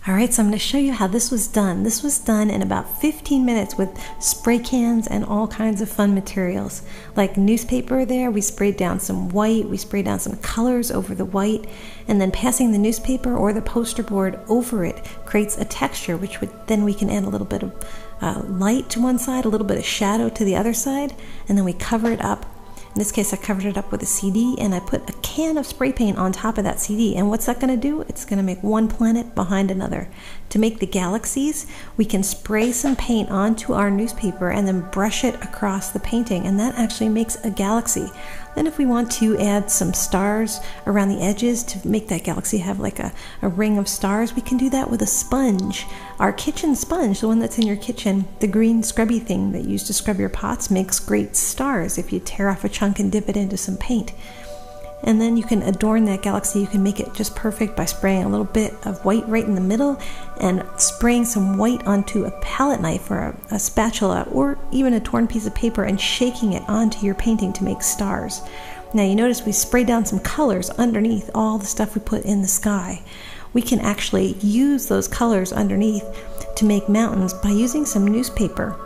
All right, so I'm going to show you how this was done. This was done in about 15 minutes with spray cans and all kinds of fun materials. Like newspaper there, we sprayed down some white, we sprayed down some colors over the white, and then passing the newspaper or the poster board over it creates a texture, which then we can add a little bit of light to one side, a little bit of shadow to the other side, and then we cover it up. In this case, I covered it up with a CD, and I put a can of spray paint on top of that CD. And what's that going to do? It's going to make one planet behind another. To make the galaxies, we can spray some paint onto our newspaper and then brush it across the painting, and that actually makes a galaxy. Then if we want to add some stars around the edges to make that galaxy have like a ring of stars, we can do that with a sponge. Our kitchen sponge, the one that's in your kitchen, the green scrubby thing that you use to scrub your pots, makes great stars if you tear off a chunk and dip it into some paint. And then you can adorn that galaxy. You can make it just perfect by spraying a little bit of white right in the middle and spraying some white onto a palette knife or a spatula or even a torn piece of paper and shaking it onto your painting to make stars. Now you notice we sprayed down some colors underneath all the stuff we put in the sky. We can actually use those colors underneath to make mountains by using some newspaper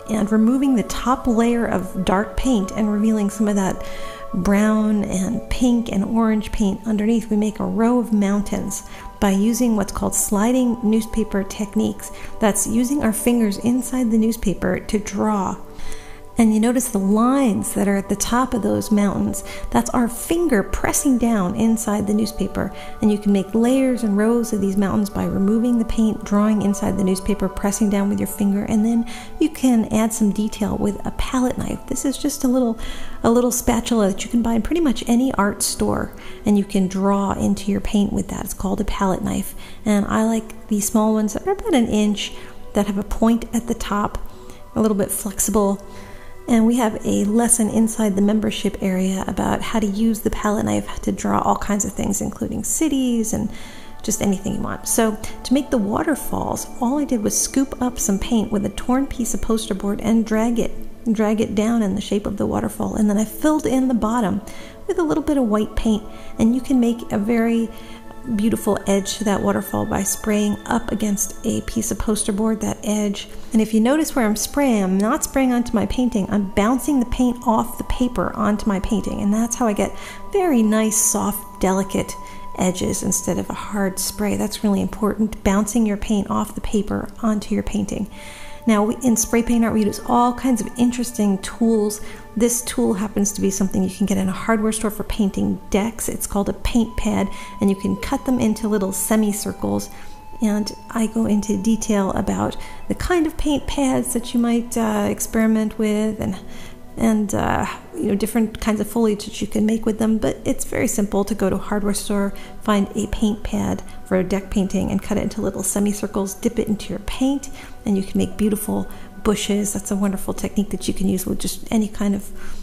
and removing the top layer of dark paint and revealing some of that brown and pink and orange paint underneath. We make a row of mountains by using what's called sliding newspaper techniques. That's using our fingers inside the newspaper to draw. And you notice the lines that are at the top of those mountains. That's our finger pressing down inside the newspaper. And you can make layers and rows of these mountains by removing the paint, drawing inside the newspaper, pressing down with your finger, and then you can add some detail with a palette knife. This is just a little spatula that you can buy in pretty much any art store, and you can draw into your paint with that. It's called a palette knife. And I like these small ones that are about an inch, that have a point at the top, a little bit flexible. And we have a lesson inside the membership area about how to use the palette knife to draw all kinds of things, including cities and just anything you want. So to make the waterfalls, all I did was scoop up some paint with a torn piece of poster board and drag it down in the shape of the waterfall. And then I filled in the bottom with a little bit of white paint. And you can make a very beautiful edge to that waterfall by spraying up against a piece of poster board, that edge. And if you notice where I'm spraying, I'm not spraying onto my painting, I'm bouncing the paint off the paper onto my painting, and that's how I get very nice, soft, delicate edges instead of a hard spray. That's really important, bouncing your paint off the paper onto your painting. Now in spray paint art, we use all kinds of interesting tools. This tool happens to be something you can get in a hardware store for painting decks. It's called a paint pad, and you can cut them into little semicircles. And I go into detail about the kind of paint pads that you might experiment with, and different kinds of foliage that you can make with them. But it's very simple to go to a hardware store, find a paint pad for a deck painting, and cut it into little semicircles, dip it into your paint, and you can make beautiful bushes. That's a wonderful technique that you can use with just any kind of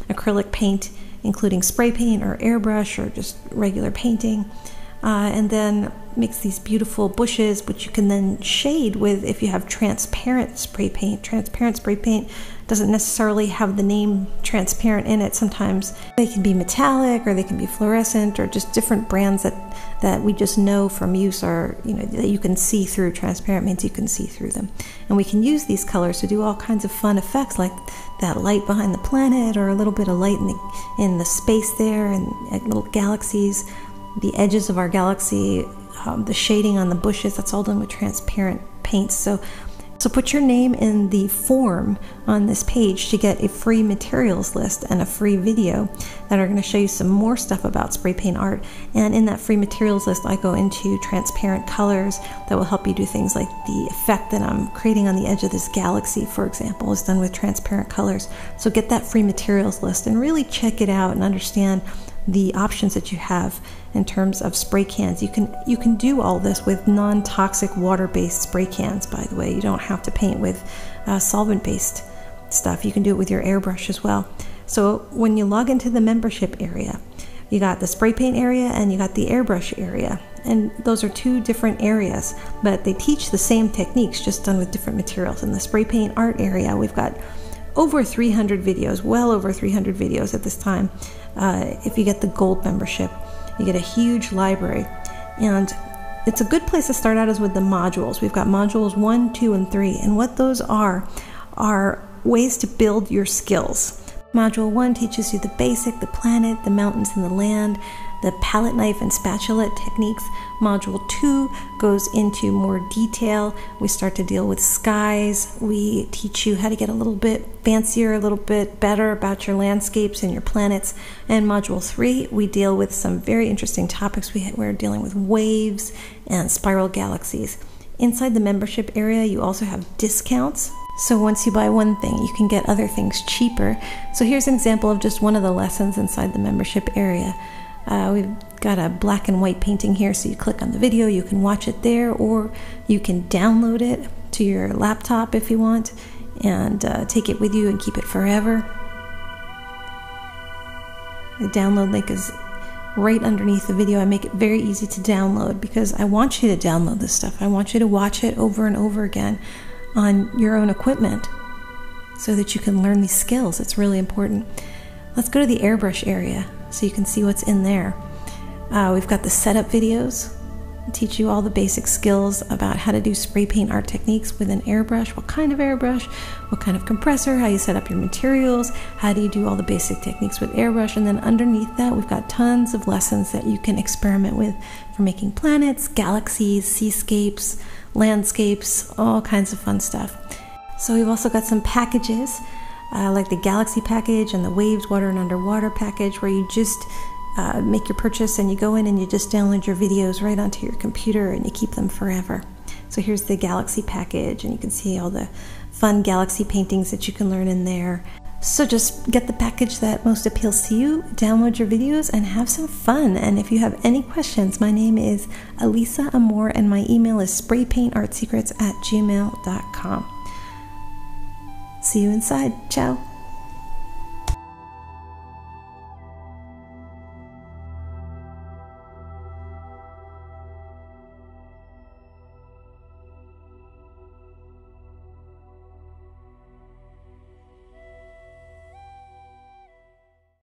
acrylic paint, including spray paint or airbrush or just regular painting. And then makes these beautiful bushes, which you can then shade with if you have transparent spray paint. Transparent spray paint doesn't necessarily have the name transparent in it. Sometimes they can be metallic, or they can be fluorescent, or just different brands that we just know from use are, that you can see through. Transparent means you can see through them. And we can use these colors to do all kinds of fun effects, like that light behind the planet, or a little bit of light in the space there, and little galaxies. The edges of our galaxy, the shading on the bushes, that's all done with transparent paints. So put your name in the form on this page to get a free materials list and a free video that are going to show you some more stuff about spray paint art. And in that free materials list, I go into transparent colors that will help you do things like the effect that I'm creating on the edge of this galaxy, for example, is done with transparent colors. So get that free materials list and really check it out and understand the options that you have in terms of spray cans. You can do all this with non-toxic water-based spray cans, by the way. You don't have to paint with solvent-based stuff. You can do it with your airbrush as well. So when you log into the membership area, you got the spray paint area and you got the airbrush area. And those are two different areas, but they teach the same techniques, just done with different materials. In the spray paint art area, we've got over 300 videos, well over 300 videos at this time. If you get the gold membership, you get a huge library. And it's a good place to start out is with the modules. We've got modules 1, 2, and 3, and what those are ways to build your skills. Module 1 teaches you the basic, the planet, the mountains and the land, the palette knife and spatula techniques. Module 2 goes into more detail. We start to deal with skies. We teach you how to get a little bit fancier, a little bit better about your landscapes and your planets. And Module 3, we deal with some very interesting topics. We're dealing with waves and spiral galaxies. Inside the membership area, you also have discounts. So once you buy one thing, you can get other things cheaper. So here's an example of just one of the lessons inside the membership area. We've got a black and white painting here, so you click on the video, you can watch it there, or you can download it to your laptop if you want, and take it with you and keep it forever. The download link is right underneath the video. I make it very easy to download because I want you to download this stuff. I want you to watch it over and over again on your own equipment so that you can learn these skills. It's really important. Let's go to the airbrush area so you can see what's in there. We've got the setup videos. I teach you all the basic skills about how to do spray paint art techniques with an airbrush, what kind of airbrush, what kind of compressor, how you set up your materials, how do you do all the basic techniques with airbrush. And then underneath that, we've got tons of lessons that you can experiment with for making planets, galaxies, seascapes, landscapes, all kinds of fun stuff. So we've also got some packages like the Galaxy package and the Waves, Water, and Underwater package, where you just make your purchase and you go in and you just download your videos right onto your computer and you keep them forever. So here's the Galaxy package, and you can see all the fun galaxy paintings that you can learn in there. So just get the package that most appeals to you, download your videos, and have some fun. And if you have any questions, my name is Elisa Amor, and my email is spraypaintartsecrets@gmail.com. See you inside. Ciao.